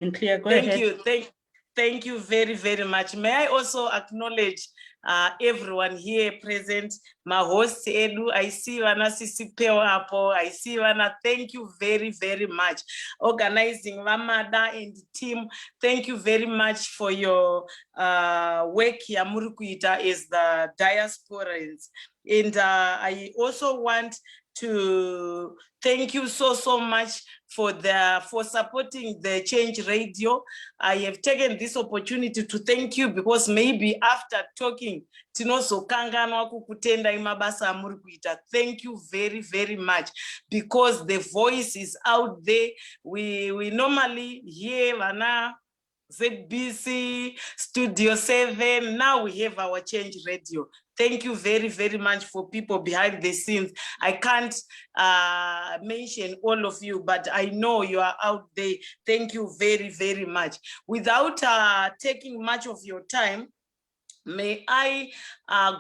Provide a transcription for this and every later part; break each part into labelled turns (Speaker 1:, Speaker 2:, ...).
Speaker 1: Clear, go
Speaker 2: Thank
Speaker 1: ahead.
Speaker 2: you. Thank you very, very much. May I also acknowledge everyone here present, my host Edu, I see Vana Sisipeo Apo, I see Vana, thank you very, very much. Organizing Vamada and the team, thank you very much for your work here, Murukuita, is the diasporans. And I also want to thank you so much for supporting the Change Radio. I have taken this opportunity to thank you because maybe after talking, tinozokanganwa kukutenda imabasa amuri kuita. Thank you very, very much because the voice is out there. We normally hear Vana ZBC, Studio 7. Now we have our Change Radio. Thank you very, very much for people behind the scenes. I can't mention all of you, but I know you are out there. Thank you very, very much. Without taking much of your time, may I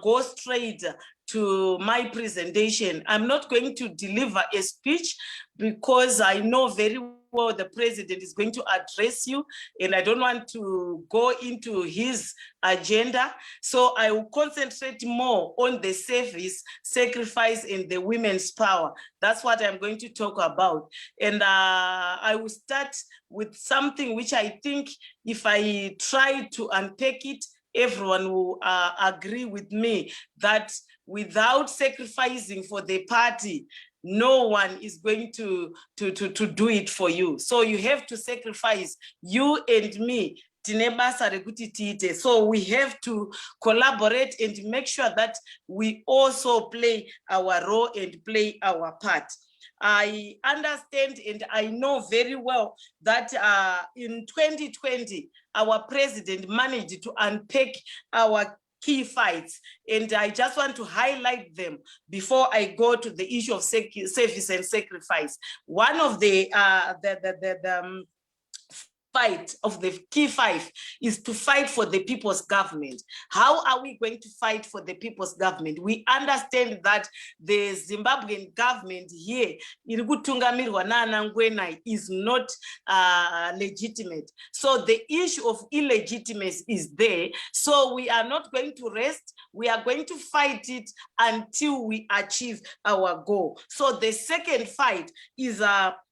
Speaker 2: go straight to my presentation. I'm not going to deliver a speech because I know very well the president is going to address you and I don't want to go into his agenda. So I will concentrate more on the service, sacrifice, and the women's power. That's what I'm going to talk about. And I will start with something which I think if I try to unpack it, everyone will agree with me that without sacrificing for the party, no one is going to do it for you. So you have to sacrifice, you and me. So we have to collaborate and make sure that we also play our role and play our part. I understand and I know very well that in 2020, our president managed to unpack our key fights, and I just want to highlight them before I go to the issue of service and sacrifice. One of the fight of the key five is to fight for the people's government. How are we going to fight for the people's government? We understand that the Zimbabwean government here is not legitimate. So the issue of illegitimacy is there. So we are not going to rest. We are going to fight it until we achieve our goal. So the second fight is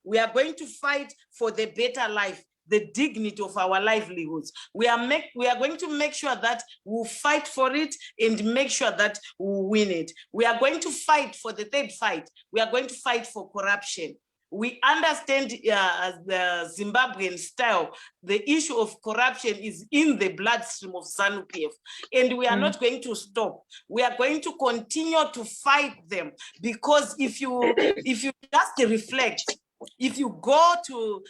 Speaker 2: we are going to fight for the better life, the dignity of our livelihoods. We are going to make sure that we'll fight for it and make sure that we'll win it. We are going to fight for the third fight. We are going to fight for corruption. We understand the Zimbabwean style. The issue of corruption is in the bloodstream of ZANU-PF, and we are not going to stop. We are going to continue to fight them because if you just reflect, if you go to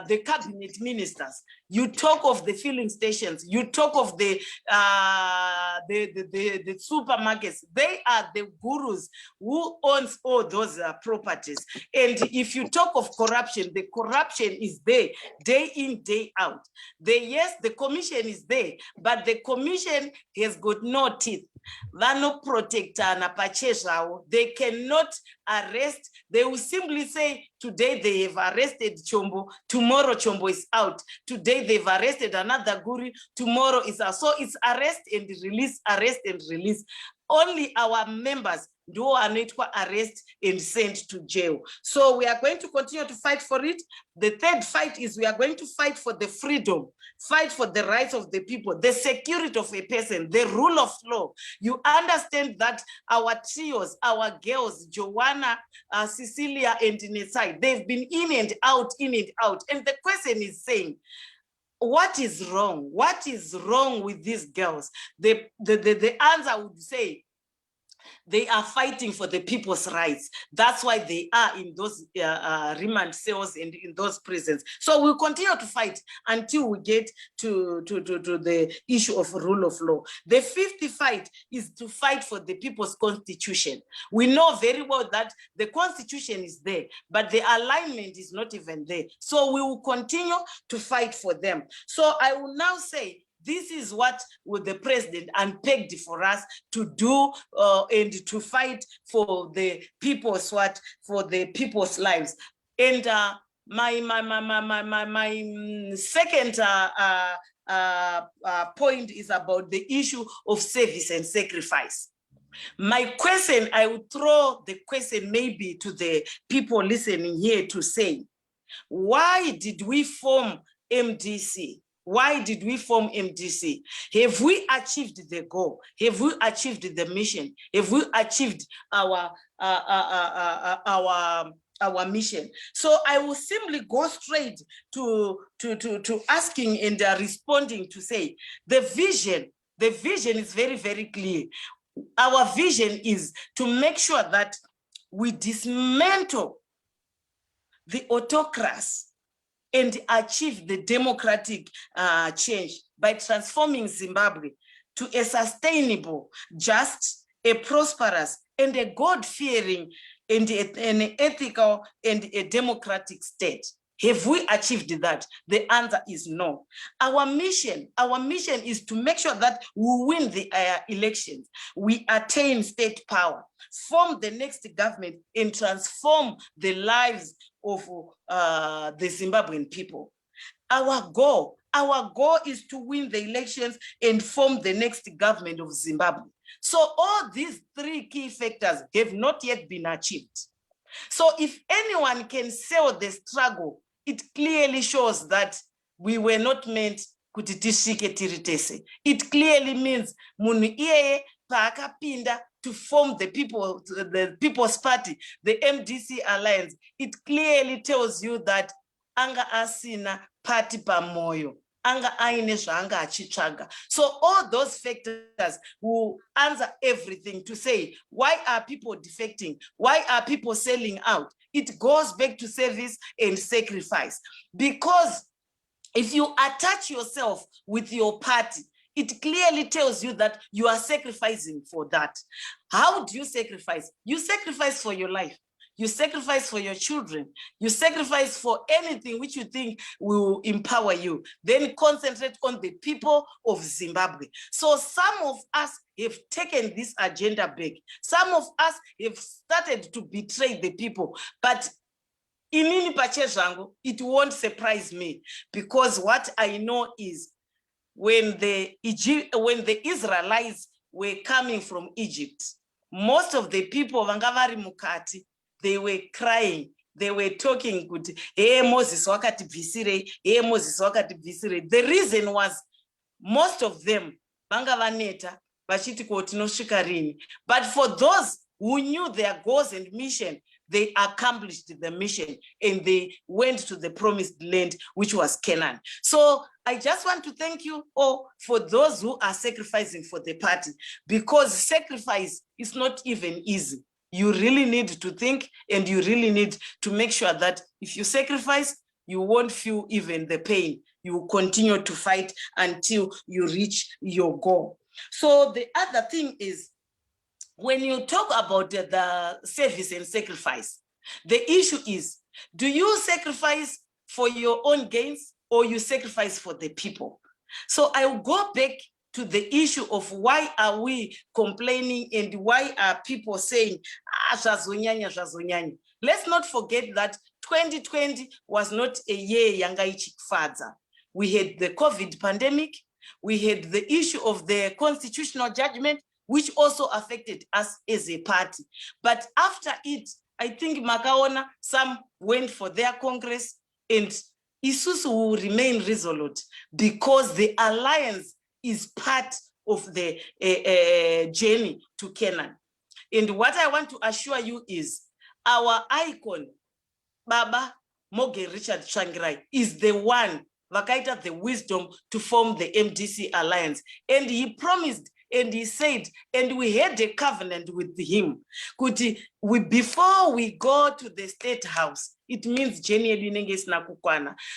Speaker 2: the cabinet ministers, you talk of the filling stations, you talk of the supermarkets. They are the gurus who owns all those properties. And if you talk of corruption, the corruption is there day in, day out. Yes, the commission is there, but the commission has got no teeth. Vano protector na pachezao. They cannot arrest. They will simply say, today they have arrested Chombo, tomorrow Chombo is out. Today they've arrested another guru, tomorrow is out. So it's arrest and release, arrest and release. Only our members do not arrest and sent to jail. So we are going to continue to fight for it. The third fight is we are going to fight for the freedom, fight for the rights of the people, the security of a person, the rule of law. You understand that our trios, our girls, Joanna, Cecilia, and Nesai, they've been in and out, in and out. And the question is saying, what is wrong? What is wrong with these girls? The answer would say, they are fighting for the people's rights. That's why they are in those remand cells and in those prisons. So we'll continue to fight until we get to the issue of rule of law. The fifth fight is to fight for the people's constitution. We know very well that the constitution is there, but the alignment is not even there. So we will continue to fight for them. So I will now say, this is what the president unpacked for us to do and to fight for the people's for the people's lives. And my second point is about the issue of service and sacrifice. My question, I would throw the question maybe to the people listening here to say, why did we form MDC? Why did we form MDC? Have we achieved the goal? Have we achieved the mission? Have we achieved our mission? So I will simply go straight to asking and responding to say, the vision is very, very clear. Our vision is to make sure that we dismantle the autocracy and achieve the democratic change by transforming Zimbabwe to a sustainable, just, a prosperous, and a God-fearing, and an ethical and a democratic state. Have we achieved that? The answer is no. Our mission is to make sure that we win the elections, we attain state power, form the next government, and transform the lives of the Zimbabwean people. Our goal is to win the elections and form the next government of Zimbabwe. So all these three key factors have not yet been achieved. So if anyone can sell the struggle, it clearly shows that we were not meant kuti tishike tiri tese. It clearly means munhu iyeye paakapinda to form the People's Party, the MDC Alliance. It clearly tells you that anga asina party pamoyo, anga aine zvaanga achitsvaga. So all those factors will answer everything to say, why are people defecting? Why are people selling out? It goes back to service and sacrifice. Because if you attach yourself with your party, it clearly tells you that you are sacrificing for that. How do you sacrifice? You sacrifice for your life. You sacrifice for your children. You sacrifice for anything which you think will empower you. Then concentrate on the people of Zimbabwe. So some of us have taken this agenda back. Some of us have started to betray the people. But inini pachezvangu, it won't surprise me, because what I know is when the Israelites were coming from Egypt, most of the people vanga vari mukati, they were crying. They were talking good. Hey, Moses wakatibvisirei. Hey, Moses wakatibvisirei. The reason was most of them vanga vaneta vachiti ko tinosvika rini. But for those who knew their goals and mission, they accomplished the mission and they went to the promised land, which was Canaan. So I just want to thank you all for those who are sacrificing for the party, because sacrifice is not even easy. You really need to think, and you really need to make sure that if you sacrifice, you won't feel even the pain. You will continue to fight until you reach your goal. So the other thing is, when you talk about the service and sacrifice, the issue is, do you sacrifice for your own gains or you sacrifice for the people? So I will go back to the issue of why are we complaining and why are people saying, zvazonyanya, zvazonyanya. Let's not forget that 2020 was not a year yanga ichikufadza. We had the COVID pandemic. We had the issue of the constitutional judgment, which also affected us as a party. But after it, I think Makaona, some went for their Congress, and Isusu will remain resolute because the alliance is part of the journey to Canaan. And what I want to assure you is our icon, Baba Moge Richard Tsvangirai, is the one vakaita the wisdom to form the MDC alliance. And he promised and he said, and we had a covenant with him. Before we go to the state house, it means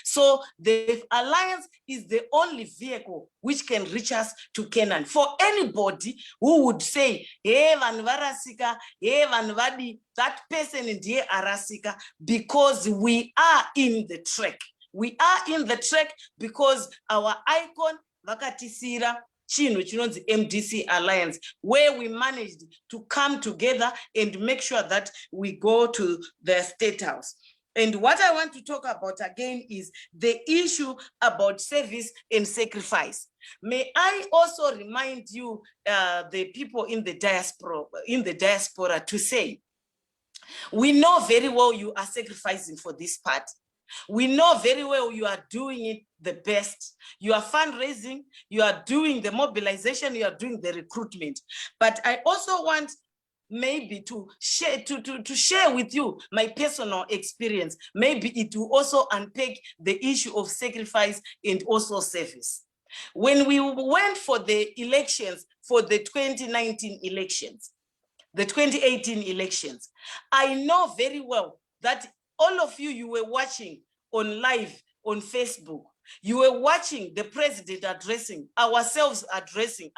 Speaker 2: so the alliance is the only vehicle which can reach us to Canaan. For anybody who would say, hey, vanvarasika, hey, vanvadi, that person in the arasika, because we are in the track. We are in the track because our icon, vakatisira, Chino, the MDC Alliance, where we managed to come together and make sure that we go to the State House. And what I want to talk about again is the issue about service and sacrifice. May I also remind you, the people in the diaspora, to say, we know very well you are sacrificing for this part. We know very well you are doing it the best. You are fundraising, you are doing the mobilization, you are doing the recruitment. But I also want maybe to share with you my personal experience. Maybe it will also unpack the issue of sacrifice and also service. When we went for the elections, for the 2019 elections, the 2018 elections, I know very well that all of you were watching on live on Facebook. You were watching the president addressing, ourselves addressing,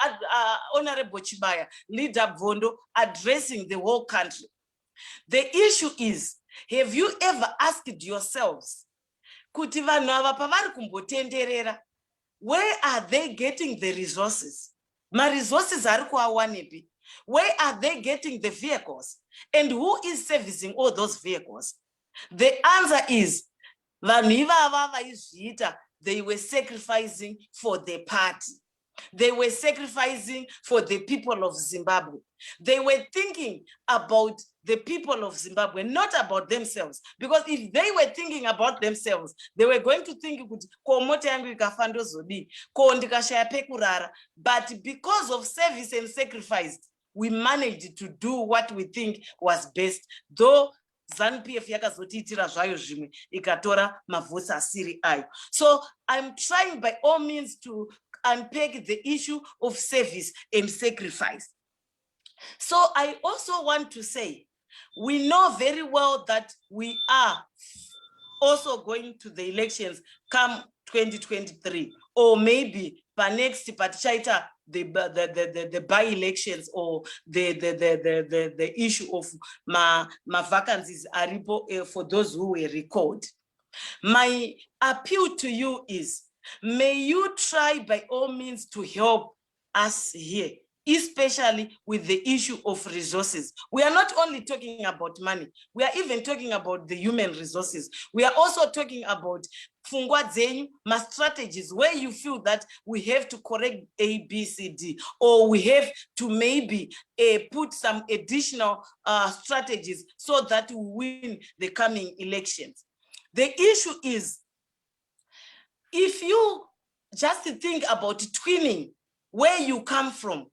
Speaker 2: Honorable Chibaya, Leader Vondo addressing the whole country. The issue is, have you ever asked yourselves, kuti vanhu ava pavari kumbotenderera, where are they getting the resources? Ma resources ari kuwawanepi? Where are they getting the vehicles? And who is servicing all those vehicles? The answer is, they were sacrificing for the party. They were sacrificing for the people of Zimbabwe. They were thinking about the people of Zimbabwe, not about themselves. Because if they were thinking about themselves, they were going to think, but because of service and sacrifice, we managed to do what we think was best, though ZANU-PF yakazotitira zvayo zvimwe ikatora mavhotsi asiri ayo. So I'm trying by all means to unpack the issue of service and sacrifice. So I also want to say, we know very well that we are also going to the elections come 2023, or maybe by next patichaita the by-elections, or the issue of my vacancies aripo for those who were recalled. My appeal to you is, may you try by all means to help us here, especially with the issue of resources. We are not only talking about money, we are even talking about the human resources. We are also talking about fungwa zenyu, ma strategies where you feel that we have to correct A, B, C, D, or we have to maybe put some additional strategies so that we win the coming elections. The issue is, if you just think about twinning where you come from,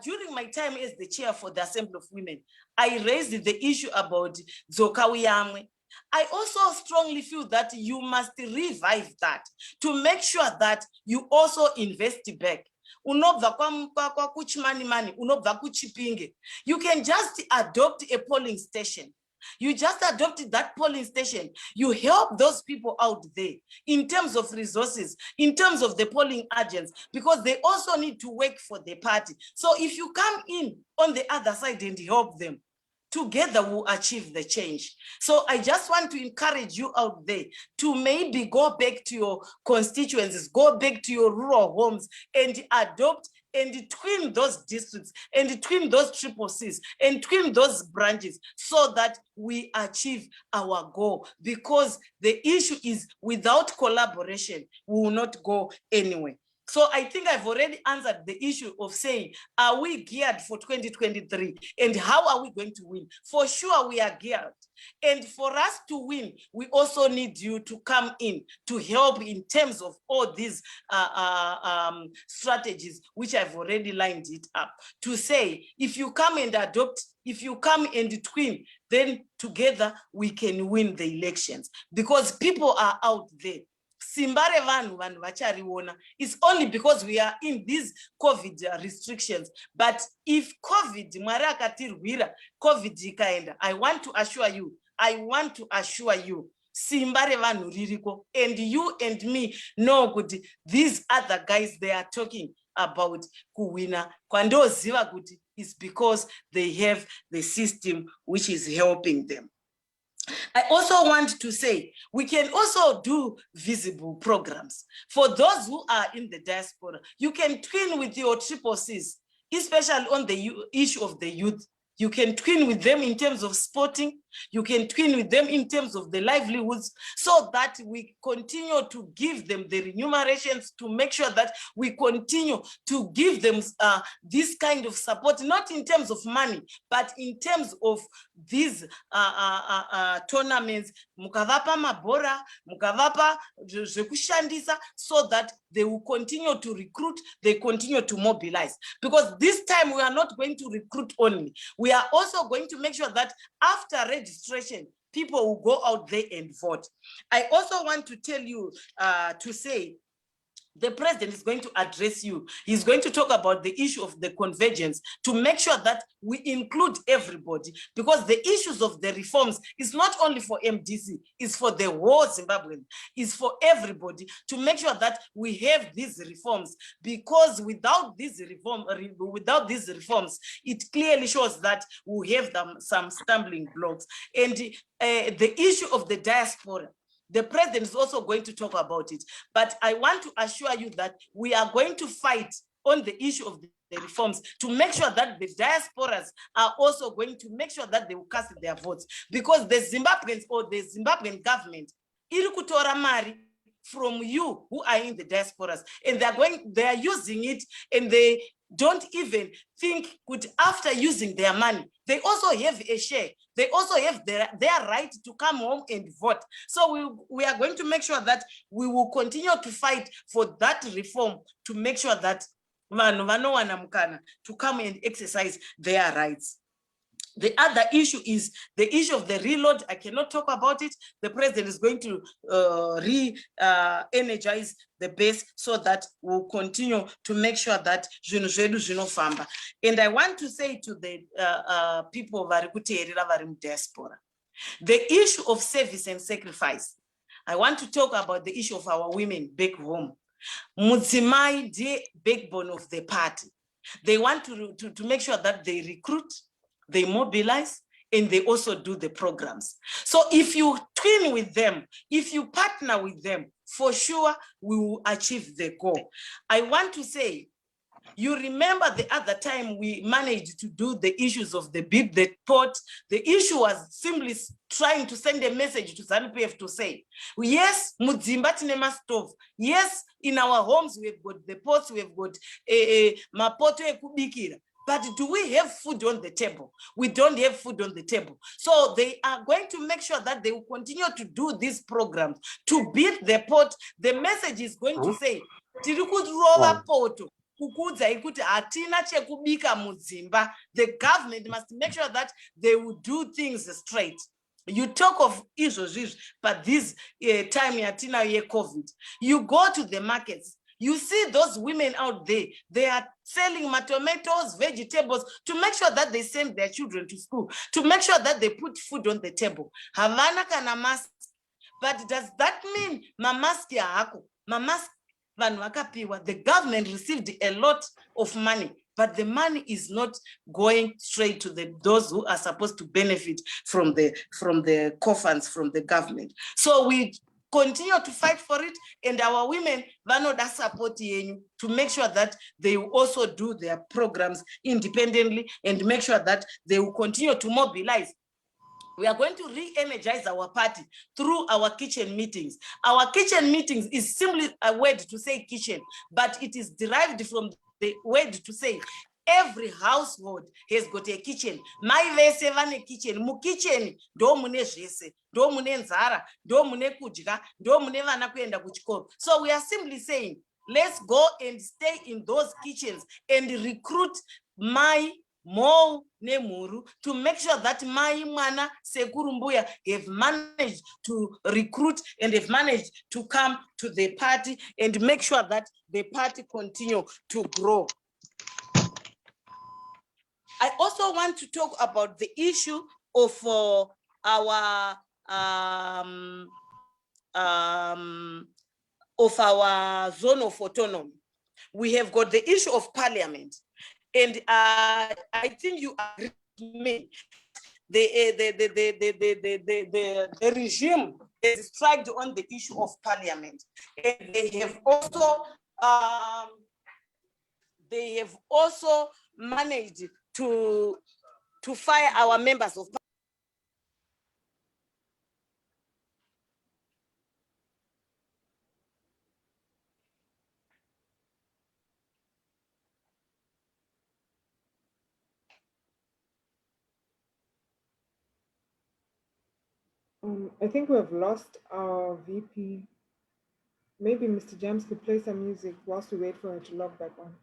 Speaker 2: during my time as the chair for the Assembly of Women, I raised the issue about Zokawiyamwe. I also strongly feel that you must revive that to make sure that you also invest back. Unobva kwa kuchimani mani, unobva kuchipinge. You can just adopt a polling station. You just adopted that polling station. You help those people out there in terms of resources, in terms of the polling agents, because they also need to work for the party. So if you come in on the other side and help them, together we'll achieve the change. So I just want to encourage you out there to maybe go back to your constituencies, go back to your rural homes and adopt and twin those districts and twin those triple Cs and twin those branches so that we achieve our goal. Because the issue is, without collaboration, we will not go anywhere. So I think I've already answered the issue of saying, are we geared for 2023 and how are we going to win? For sure we are geared. And for us to win, we also need you to come in to help in terms of all these strategies, which I've already lined it up. To say, if you come and adopt, if you come and twin, then together we can win the elections. Because people are out there. Simbare vanhu vachariona. It's only because we are in these COVID restrictions. But if COVID, Mwari akatirwira, COVID ikaenda, I want to assure you, simbare vanhu ririko, and you and me know kuti these other guys they are talking about kuwina. Kwandoziva kuti it's because they have the system which is helping them. I also want to say, we can also do visible programs. For those who are in the diaspora, you can twin with your triple Cs, especially on the issue of the youth. You can twin with them in terms of sporting, You can twin with them in terms of the livelihoods, so that we continue to give them the remunerations, to make sure that we continue to give them this kind of support, not in terms of money, but in terms of these tournaments. Mukavapa mabhora, mukavapa zvekushandisa, so that they will continue to recruit, they continue to mobilize. Because this time we are not going to recruit only. We are also going to make sure that after registration, people will go out there and vote. I also want to tell you, to say, the president is going to address you. He's going to talk about the issue of the convergence, to make sure that we include everybody, because the issues of the reforms is not only for MDC, it's for the whole Zimbabwean, it's for everybody, to make sure that we have these reforms, because without these reforms, it clearly shows that we have some stumbling blocks. And the issue of the diaspora, the president is also going to talk about it. But I want to assure you that we are going to fight on the issue of the reforms, to make sure that the diasporas are also going to make sure that they will cast their votes. Because the Zimbabweans, or the Zimbabwean government, iri kutora mari from you who are in the diasporas, and they are using it, and they don't even think good after using their money. They also have a share. They also have their right to come home and vote. So we are going to make sure that we will continue to fight for that reform, to make sure that to come and exercise their rights. The other issue is the issue of the reload. I cannot talk about it. The president is going to re-energize the base, so that we'll continue to make sure that famba. And I want to say to the people of diaspora, the issue of service and sacrifice. I want to talk about the issue of our women back home. Mudzimai, the backbone of the party. They want to make sure that they recruit, they mobilize, and they also do the programs. So if you twin with them, if you partner with them, for sure we will achieve the goal. I want to say, you remember the other time we managed to do the issues of the port. The issue was simply trying to send a message to ZANU-PF to say, yes, Mudzimba tinema stove. Yes, in our homes we have got the pots, we have got mapoto ekubikira. But do we have food on the table? We don't have food on the table. So they are going to make sure that they will continue to do these programs to beat the pot. The message is going to say, the government must make sure that they will do things straight. You talk of issues, but this time COVID, you go to the markets. You see those women out there, they are selling tomatoes, vegetables, to make sure that they send their children to school, to make sure that they put food on the table. Havana kana mask. But does that mean mamaski ahako? Mamask vanwakapiwa. The government received a lot of money, but the money is not going straight to those who are supposed to benefit from the coffers from the government. So we continue to fight for it, and our women vanoda support yenyu to make sure that they will also do their programs independently, and make sure that they will continue to mobilize. We are going to re-energize our party through our kitchen meetings. Our kitchen meetings is simply a word to say kitchen, but it is derived from the word to say every household has got a kitchen. My vese vane kitchen. Mu kitchen do mune zvese, do mune nzara, do mune kudya, do mune vana kuenda kuchikoro. So we are simply saying, let's go and stay in those kitchens and recruit my Mo Nemuru to make sure that my mana Sekurumbuya have managed to recruit and have managed to come to the party and make sure that the party continue to grow. I also want to talk about the issue of our zone of autonomy. We have got the issue of parliament. And I think you agree with me. The regime is striked on the issue of parliament, and they have also managed to fire our members of
Speaker 1: I think we have lost our VP. Maybe Mr. James could play some music whilst we wait for her to log back on.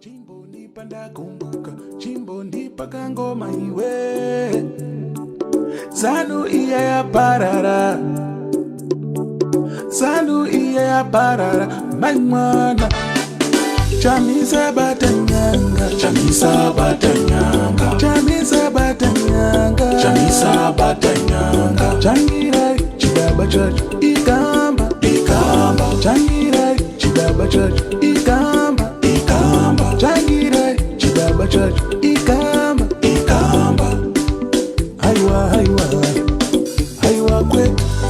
Speaker 3: Chimbo nipanda kumbuka, chimbo nipaka ngoma iwe. Zanu iya ya parara, zanu iya ya parara, mangwana. Chamisa batanyanga, chamisa batanyanga, chamisa batanyanga, chamisa batanyanga. Changira chidaba church, ikamba, ikamba. Changira chidaba church, ikamba, ikamba. Changira chidaba church, ikamba, ikamba. Aiwa, aiwa, aiwa kwe.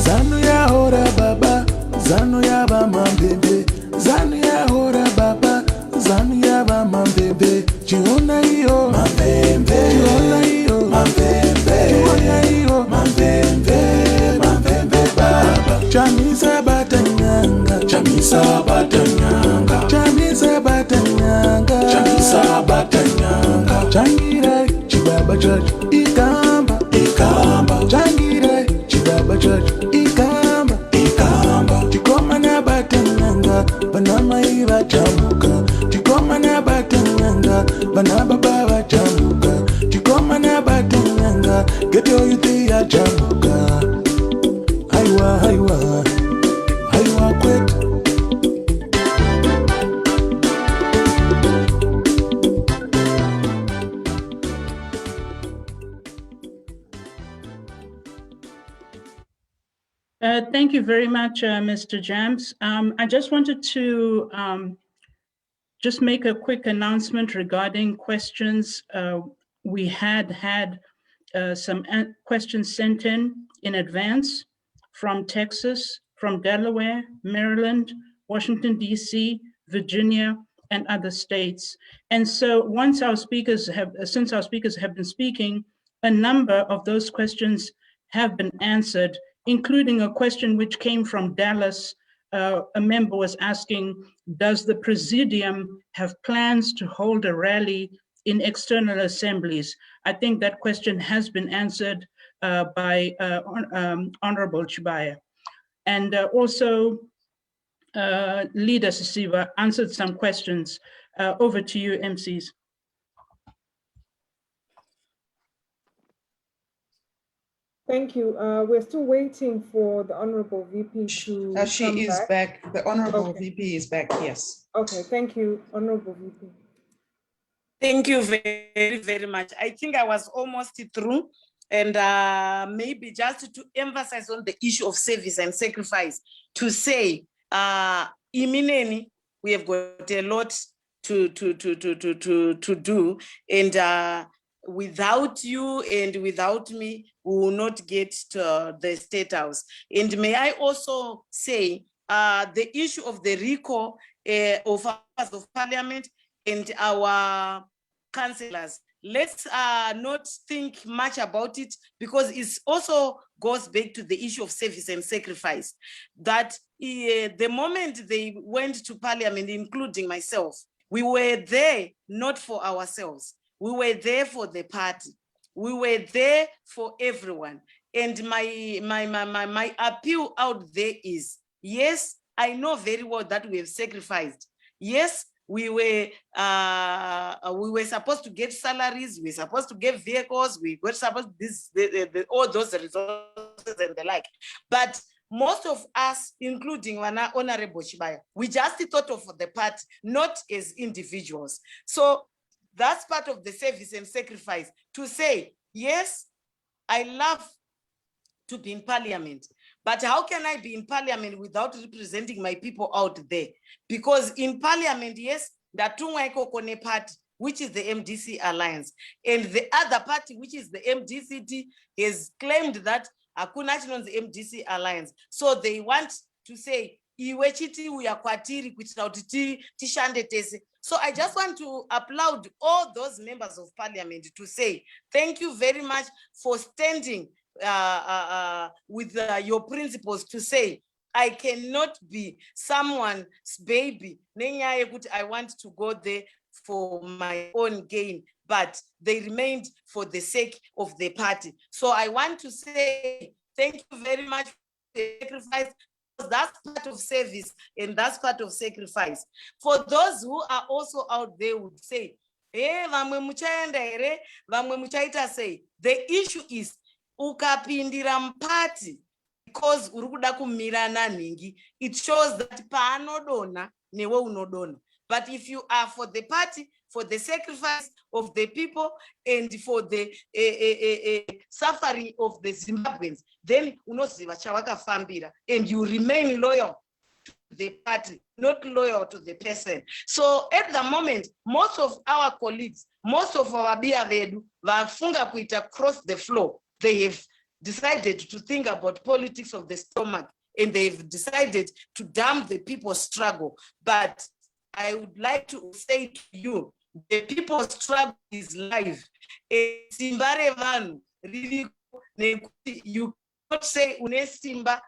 Speaker 3: Zanu ya hora baba, zanu ya ba mambebe, zanu ya hora baba. Zanu ya ba mambebe, chiona iyo mambebe, chiona iyo mambebe, chiona iyo mambebe, mambebe baba. Chamisa batanyanga, chamisa batanyanga, chamisa batanyanga, chamisa batanyanga. Changira chibaba church, ikamba, ikamba. Changira chibaba church, ikamba, ikamba. Tikoma na batanyanga, banama iba chamuka. Tikoma na batanyanga, banaba baba chamuka. Tikoma na batanyanga, get your yuti ya chamuka. Aiwa, aiwa, aiwa kwetu.
Speaker 4: Thank you very much, Mr. Jams. I just wanted to just make a quick announcement regarding questions. We had some questions sent in advance from Texas, from Delaware, Maryland, Washington, DC, Virginia, and other states. And so since our speakers have been speaking, a number of those questions have been answered, including a question which came from Dallas. A member was asking, does the Presidium have plans to hold a rally in external assemblies? I think that question has been answered by Honorable Chibaya. And also, Leader Sisiva answered some questions. Over to you, MCs.
Speaker 1: Thank you. We're still waiting for the Honorable VP to
Speaker 5: She
Speaker 1: come
Speaker 5: is back. The Honorable VP is back, yes.
Speaker 1: Okay, thank you, Honorable VP.
Speaker 2: Thank you very, very much. I think I was almost through. And maybe just to emphasize on the issue of service and sacrifice, to say, Imineni, we have got a lot to do. And without you and without me, we will not get to the State House. And may I also say, the issue of the recall of members of parliament and our councillors, let's not think much about it, because it also goes back to the issue of service and sacrifice. That the moment they went to parliament, including myself, we were there not for ourselves. We were there for the party. We were there for everyone. And my appeal out there is, yes, I know very well that we have sacrificed. Yes, we were supposed to get salaries, we were supposed to get vehicles, we were supposed to all those resources and the like. But most of us, including Honorable Chibaya, we just thought of the party, not as individuals. So that's part of the service and sacrifice, to say, yes, I love to be in parliament, but how can I be in parliament without representing my people out there? Because in parliament, yes, the Tungwaiko party, which is the MDC alliance, and the other party, which is the MDCT, has claimed that Hakuna Chinonzi MDC alliance. So they want to say, so I just want to applaud all those members of parliament to say, thank you very much for standing with your principles, to say, I cannot be someone's baby. I want to go there for my own gain, but they remained for the sake of the party. So I want to say thank you very much for the sacrifice. That's part of service and that's part of sacrifice. For those who are also out there would say, hey, vamwe muchaenda here, vamwe muchaita sei. The issue is ukapindira mpati because uri kuda kumirana nhingi, it shows that paanodona newe unodona. But if you are for the party, for the sacrifice of the people and for the suffering of the Zimbabweans, then unoziva chawakafambira and you remain loyal to the party, not loyal to the person. So at the moment, most of our colleagues, most of our biya vedu vafunga kuita cross the floor. They have decided to think about politics of the stomach and they've decided to damn the people's struggle. But I would like to say to you, the people's struggle is live. You cannot say une simba